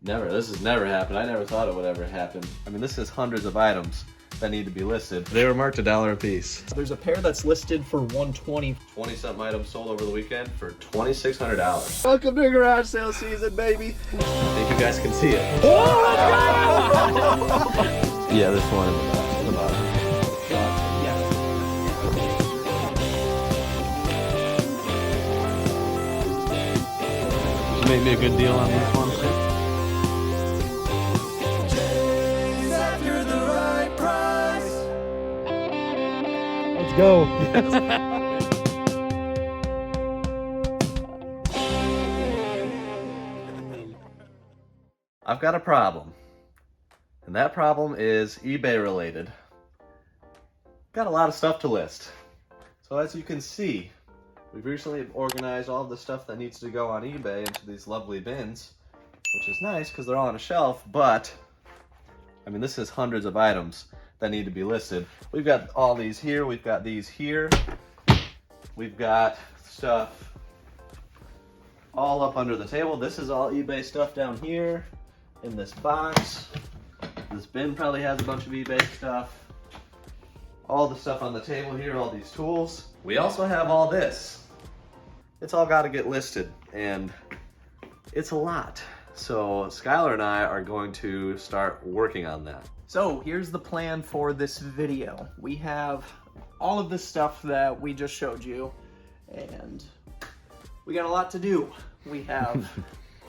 Never. This has never happened. I never thought it would ever happen. I mean, this is hundreds of items that need to be listed. They were marked $1 a piece. There's a pair that's listed for $120. 20-something items sold over the weekend for $2,600. Welcome to garage sale season, baby. I think you guys can see it. Yeah, this one in the bottom. Did you make me a good deal on this one? Chase after the right price. Let's go. I've got a problem, and that problem is eBay related. Got a lot of stuff to list. So as you can see, we've recently organized all of the stuff that needs to go on eBay into these lovely bins, which is nice because they're all on a shelf, but I mean, this is hundreds of items that need to be listed. We've got all these here, we've got these here, we've got stuff all up under the table. This is all eBay stuff down here in this box. This bin probably has a bunch of eBay stuff. All the stuff on the table here, all these tools. We also have all this. It's all got to get listed, and it's a lot. So Skylar and I are going to start working on that. So here's the plan for this video. We have all of this stuff that we just showed you, and we got a lot to do. We have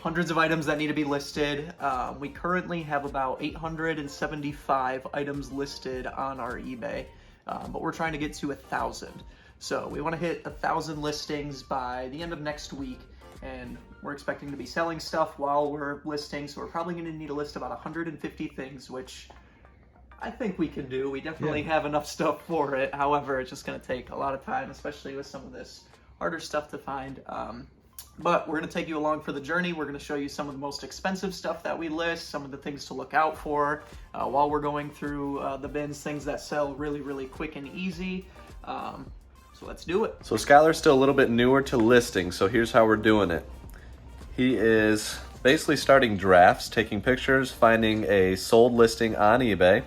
hundreds of items that need to be listed. We currently have about 875 items listed on our eBay, but we're trying to get to 1,000. So we want to hit 1,000 listings by the end of next week, and we're expecting to be selling stuff while we're listing, so we're probably going to need a list about 150 things, which I think we can do. We definitely have enough stuff for it. However, it's just going to take a lot of time, especially with some of this harder stuff to find. But we're going to take you along for the journey. We're going to show you some of the most expensive stuff that we list, some of the things to look out for while we're going through the bins, things that sell really, really quick and easy. So let's do it. So Skylar's still a little bit newer to listing, so here's how we're doing it. He is basically starting drafts, taking pictures, finding a sold listing on eBay,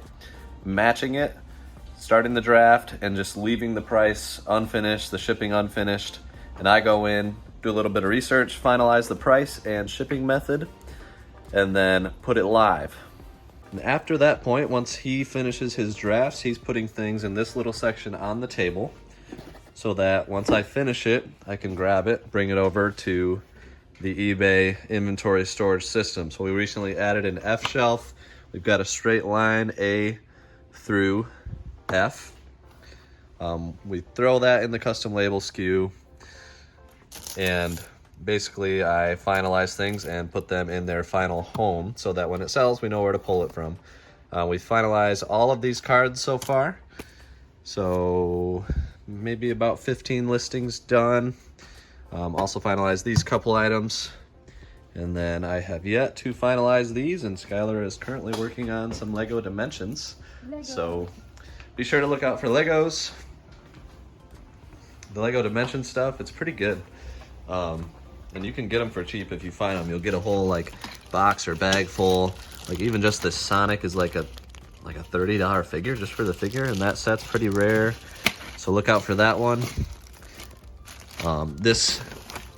matching it, starting the draft, and just leaving the price unfinished, the shipping unfinished. And I go in, do a little bit of research, finalize the price and shipping method, and then put it live. And after that point, once he finishes his drafts, he's putting things in this little section on the table so that once I finish it, I can grab it, bring it over to the eBay inventory storage system. So we recently added an F shelf. We've got a straight line A through F. We throw that in the custom label SKU, and basically I finalize things and put them in their final home so that when it sells, we know where to pull it from. We finalized all of these cards so far. So maybe about 15 listings done. Also finalized these couple items. And then I have yet to finalize these, and Skylar is currently working on some Lego Dimensions. So be sure to look out for Legos. The Lego Dimension stuff, it's pretty good. And you can get them for cheap if you find them. You'll get a whole like box or bag full. Like even just this Sonic is like a $30 figure just for the figure, and that set's pretty rare. So look out for that one. This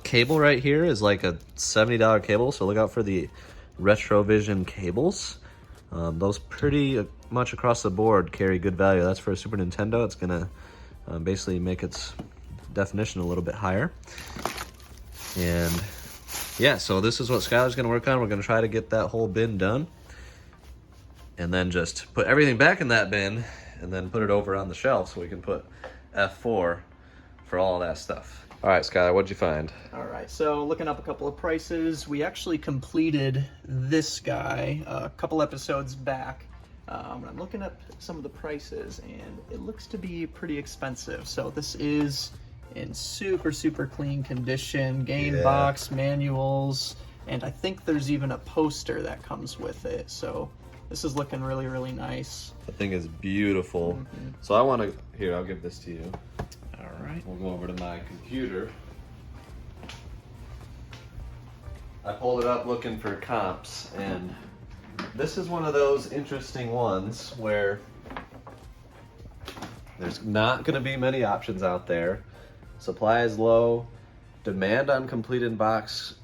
cable right here is like a $70 cable, so look out for the Retrovision cables. Those pretty much across the board carry good value. That's for a Super Nintendo. It's gonna basically make its definition a little bit higher. And yeah, so this is what Skylar's gonna work on. We're gonna try to get that whole bin done, and then just put everything back in that bin, and then put it over on the shelf so we can put F4 for all that stuff. All right, Skylar, what'd you find? All right, so looking up a couple of prices, we actually completed this guy a couple episodes back. I'm looking up some of the prices, and it looks to be pretty expensive. So this is in super, super clean condition, game box, manuals, and I think there's even a poster that comes with it. So this is looking really, really nice. The thing is beautiful. So I want to, here, I'll give this to you. All right. We'll go over to my computer. I pulled it up looking for comps, and this is one of those interesting ones where there's not going to be many options out there. Supply is low. Demand on completed box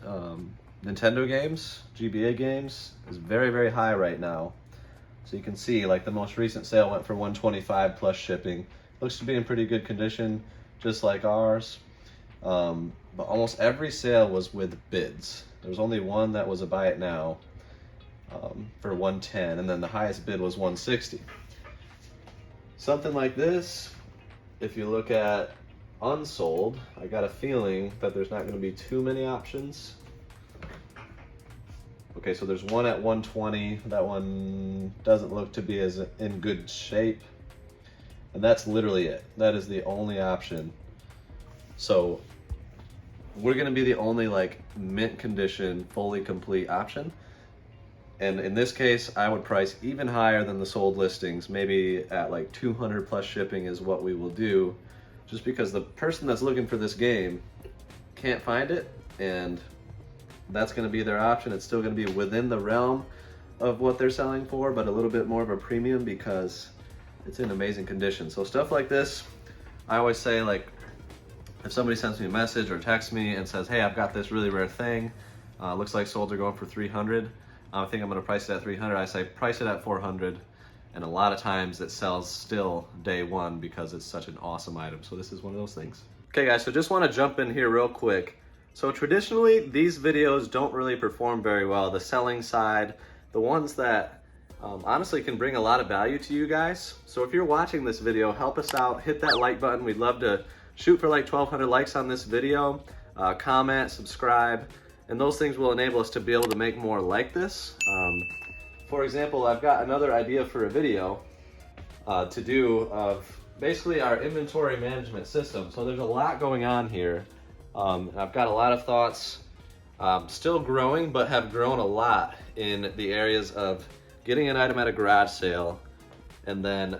Nintendo games, GBA games, is very, very high right now. So you can see, like, the most recent sale went for $125 plus shipping. Looks to be in pretty good condition, just like ours. But almost every sale was with bids. There was only one that was a buy it now for $110, and then the highest bid was $160. Something like this, if you look at unsold, I got a feeling that there's not going to be too many options. Okay, so there's one at $120. That one doesn't look to be as in good shape. And that's literally it. That is the only option. So we're gonna be the only like mint condition, fully complete option. And in this case, I would price even higher than the sold listings. Maybe at like 200 plus shipping is what we will do, just because the person that's looking for this game can't find it, and that's going to be their option. It's still going to be within the realm of what they're selling for, but a little bit more of a premium because it's in amazing condition. So stuff like this, I always say, like, if somebody sends me a message or texts me and says, hey, I've got this really rare thing, looks like sold are going for 300, I think I'm going to price it at 300. I say price it at 400, and a lot of times it sells still day one because it's such an awesome item. So this is one of those things. Okay guys, so just want to jump in here real quick. So traditionally, these videos don't really perform very well. The selling side, the ones that honestly can bring a lot of value to you guys. So if you're watching this video, help us out, hit that like button. We'd love to shoot for like 1,200 likes on this video, comment, subscribe, and those things will enable us to be able to make more like this. For example, I've got another idea for a video to do of basically our inventory management system. So there's a lot going on here. I've got a lot of thoughts, still growing, but have grown a lot in the areas of getting an item at a garage sale and then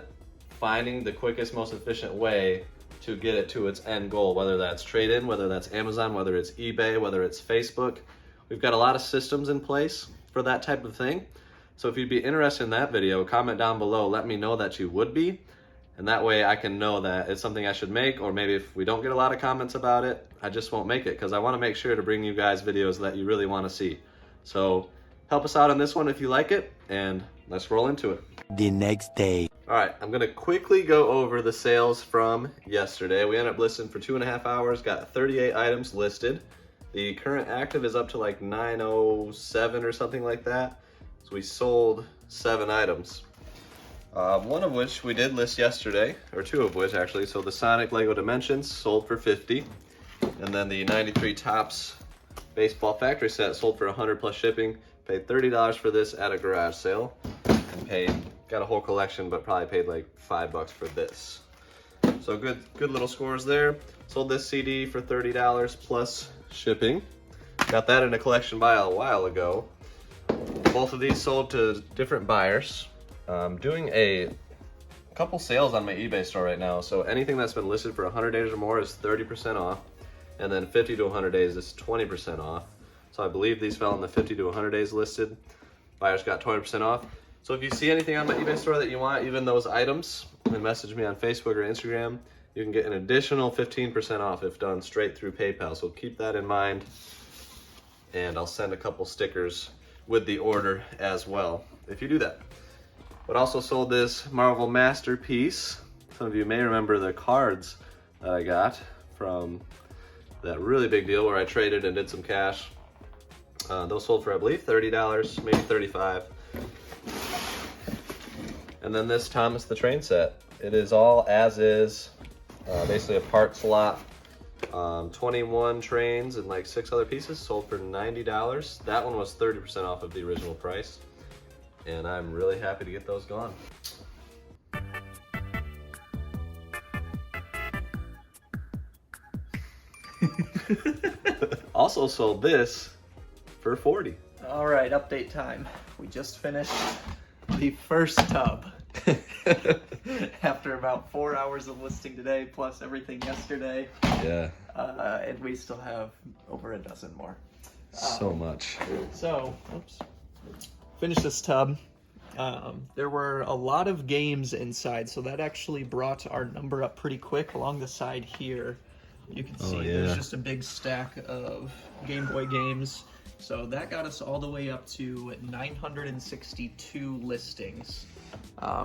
finding the quickest, most efficient way to get it to its end goal, whether that's trade-in, whether that's Amazon, whether it's eBay, whether it's Facebook. We've got a lot of systems in place for that type of thing. So if you'd be interested in that video, comment down below, let me know that you would be. And that way I can know that it's something I should make, or maybe if we don't get a lot of comments about it, I just won't make it, because I want to make sure to bring you guys videos that you really want to see. So help us out on this one if you like it, and let's roll into it. The next day. All right, I'm going to quickly go over the sales from yesterday. We ended up listing for 2.5 hours, got 38 items listed. The current active is up to like 907 or something like that. So we sold 7 items. One of which we did list yesterday, or 2 of which actually. So the Sonic Lego Dimensions sold for 50, and then the 93 Topps Baseball Factory Set sold for 100 plus shipping. Paid $30 for this at a garage sale, and got a whole collection, but probably paid like $5 for this. So good little scores there. Sold this CD for $30 plus shipping. Got that in a collection buy a while ago. Both of these sold to different buyers. Doing a couple sales on my eBay store right now. So anything that's been listed for 100 days or more is 30% off. And then 50 to 100 days is 20% off. So I believe these fell in the 50 to 100 days listed. Buyers got 20% off. So if you see anything on my eBay store that you want, even those items, then message me on Facebook or Instagram. You can get an additional 15% off if done straight through PayPal. So keep that in mind. And I'll send a couple stickers with the order as well if you do that. But also sold this Marvel Masterpiece. Some of you may remember the cards that I got from that really big deal where I traded and did some cash. Those sold for, I believe, $30, maybe $35. And then this Thomas the Train set. It is all as is, basically a parts lot. 21 trains and like 6 other pieces, sold for $90. That one was 30% off of the original price. And I'm really happy to get those gone. Also sold this for $40. All right, update time. We just finished the first tub. After about 4 hours of listing today, plus everything yesterday. Yeah. And we still have over a dozen more. So much. So, oops. Finish this tub. There were a lot of games inside, so that actually brought our number up pretty quick. Along the side here, you can see there's just a big stack of Game Boy games. So that got us all the way up to 962 listings.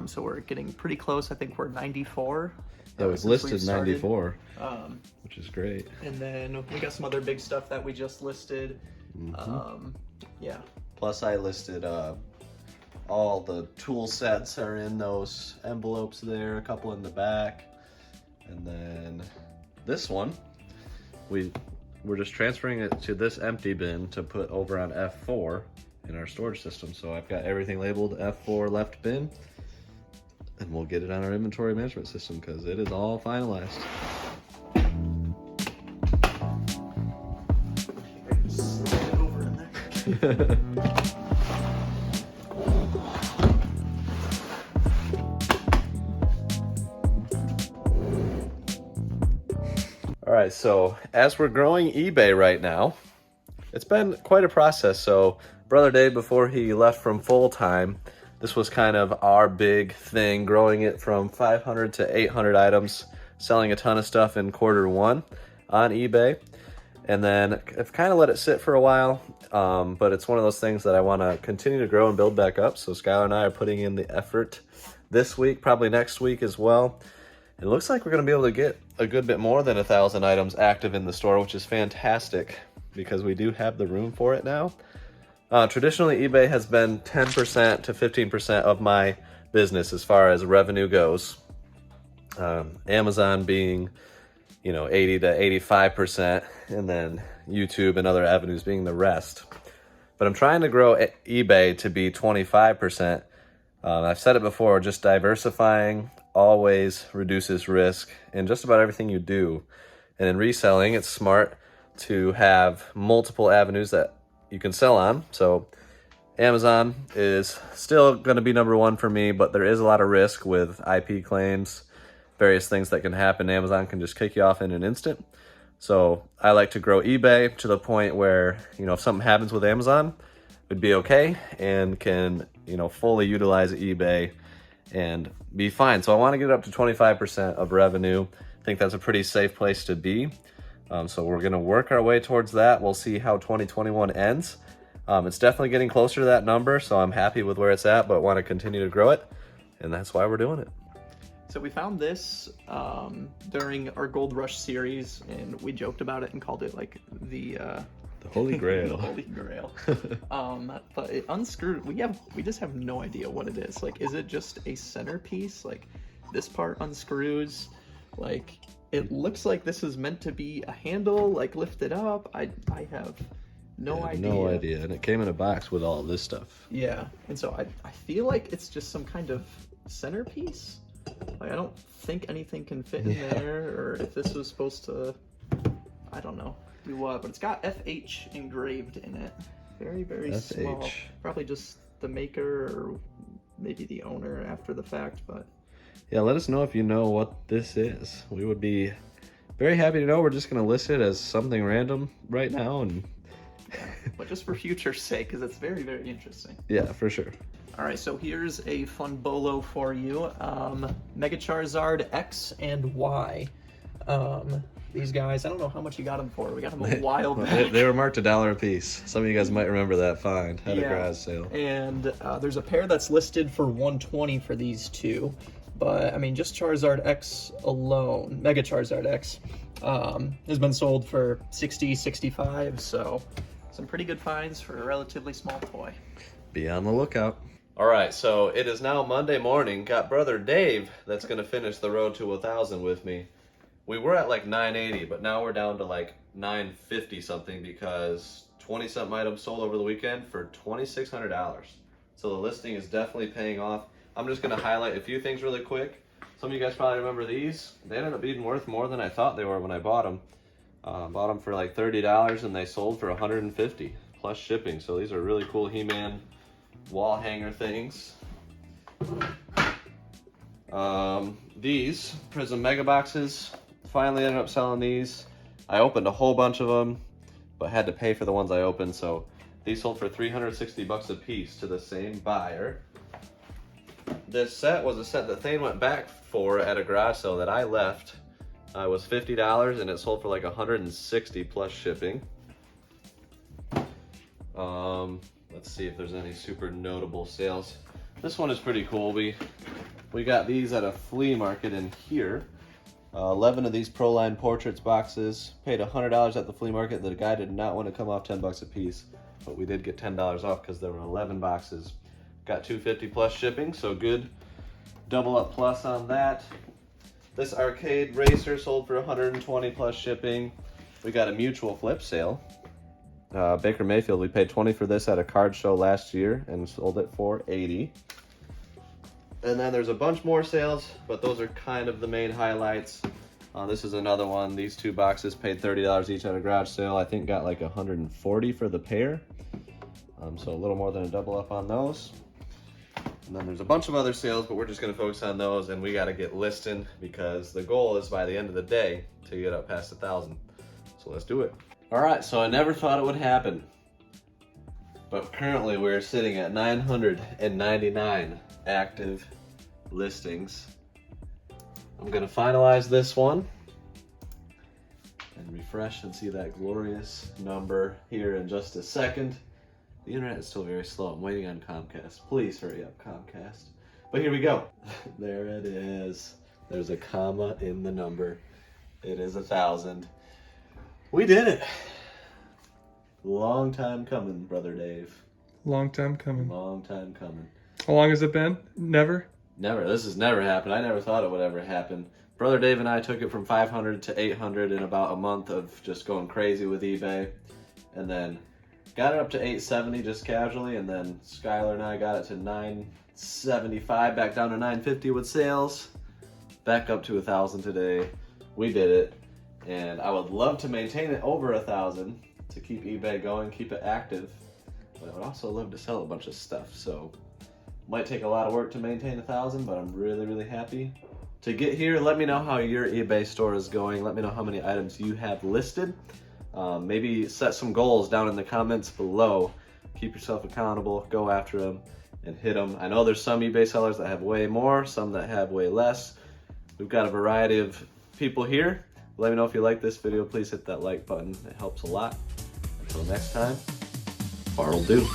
So we're getting pretty close. I think we're 94. Yeah, we've listed 94, which is great. And then we got some other big stuff that we just listed. Yeah. Plus I listed all the tool sets are in those envelopes there, a couple in the back. And then this one, we're just transferring it to this empty bin to put over on F4 in our storage system. So I've got everything labeled F4 left bin, and we'll get it on our inventory management system because it is all finalized. Slide it over in there. All right, so as we're growing eBay right now, it's been quite a process. So Brother Dave, before he left from full-time, this was kind of our big thing, growing it from 500 to 800 items, selling a ton of stuff in Q1 on eBay. And then I've kind of let it sit for a while, but it's one of those things that I want to continue to grow and build back up. So Skylar and I are putting in the effort this week, probably next week as well. It looks like we're going to be able to get a good bit more than 1,000 items active in the store, which is fantastic because we do have the room for it now. Traditionally, eBay has been 10% to 15% of my business as far as revenue goes. Amazon being, 80 to 85%, and then YouTube and other avenues being the rest. But I'm trying to grow eBay to be 25%. I've said it before, just diversifying always reduces risk in just about everything you do. And in reselling, it's smart to have multiple avenues that you can sell on. So Amazon is still going to be number one for me, but there is a lot of risk with IP claims, various things that can happen. Amazon can just kick you off in an instant. So I like to grow eBay to the point where, if something happens with Amazon, it'd be okay and can, fully utilize eBay and be fine. So I want to get up to 25% of revenue. I think that's a pretty safe place to be. So we're going to work our way towards that. We'll see how 2021 ends. It's definitely getting closer to that number, so I'm happy with where it's at, but want to continue to grow it, and that's why we're doing it. So we found this during our Gold Rush series, and we joked about it and called it like the Holy Grail. The Holy Grail. But it unscrewed. We just have no idea what it is. Like, is it just a centerpiece? Like, this part unscrews. Like, it looks like this is meant to be a handle, like lifted up. I have no idea. No idea. And it came in a box with all this stuff. Yeah. And so I feel like it's just some kind of centerpiece. Like, I don't think anything can fit in there, or if this was supposed to, I don't know, do what. But it's got FH engraved in it. Very, very FH. small. Probably just the maker or maybe the owner after the fact, but yeah, let us know if you know what this is. We would be very happy to know. We're just going to list it as something random right now. And but just for future's sake, because it's very, very interesting. Yeah, for sure. All right, so here's a fun bolo for you. Mega Charizard X and Y. These guys, I don't know how much you got them for. We got them a while back. They were marked $1 a piece. Some of you guys might remember that find at a garage sale. And there's a pair that's listed for $120 for these two. But, I mean, just Charizard X alone, Mega Charizard X, has been sold for $60, $65, so some pretty good finds for a relatively small toy. Be on the lookout. All right, so it is now Monday morning. Got brother Dave that's going to finish the road to 1,000 with me. We were at like 980, but now we're down to like 950 something because 20-something items sold over the weekend for $2,600. So the listing is definitely paying off. I'm just going to highlight a few things really quick. Some of you guys probably remember these. They ended up being worth more than I thought they were when I bought them. Bought them for like $30 and they sold for $150 plus shipping. So these are really cool He-Man wall hanger things. These Prism Mega Boxes, finally ended up selling these. I opened a whole bunch of them. but had to pay for the ones I opened. So these sold for 360 bucks a piece to the same buyer. This set was a set that Thane went back for at a garage sale that I left. It was $50 and it sold for like 160 plus shipping. Let's see if there's any super notable sales. This one is pretty cool. We got these at a flea market in here. 11 of these Proline Portraits boxes. Paid $100 at the flea market. The guy did not want to come off 10 bucks a piece, but we did get $10 off because there were 11 boxes. Got $250 plus shipping, so good double up plus on that. This arcade racer sold for $120 plus shipping. We got a mutual flip sale. Baker Mayfield, we paid $20 for this at a card show last year and sold it for $80. And then there's a bunch more sales, but those are kind of the main highlights. This is another one. These two boxes paid $30 each at a garage sale. I think got like $140 for the pair. So a little more than a double up on those. And then there's a bunch of other sales, but we're just gonna focus on those, and we gotta get listing because the goal is by the end of the day to get up past 1,000. So let's do it. All right, so I never thought it would happen, but currently we're sitting at 999 active listings. I'm gonna finalize this one and refresh and see that glorious number here in just a second. The internet is still very slow. I'm waiting on Comcast. Please hurry up, Comcast. But here we go. There it is. There's a comma in the number. It is 1,000. We did it. Long time coming, Brother Dave. Long time coming. Long time coming. How long has it been? Never? Never. This has never happened. I never thought it would ever happen. Brother Dave and I took it from 500 to 800 in about a month of just going crazy with eBay. And then got it up to 870 just casually. And then Skylar and I got it to 975, back down to 950 with sales. Back up to 1,000 today. We did it. And I would love to maintain it over 1,000 to keep eBay going, keep it active. But I would also love to sell a bunch of stuff. So might take a lot of work to maintain 1,000, but I'm really, really happy to get here. Let me know how your eBay store is going. Let me know how many items you have listed. Maybe set some goals down in the comments below. Keep yourself accountable, go after them, and hit them. I know there's some eBay sellers that have way more, some that have way less. We've got a variety of people here. Let me know if you like this video. Please hit that like button. It helps a lot. Until next time, far'll do.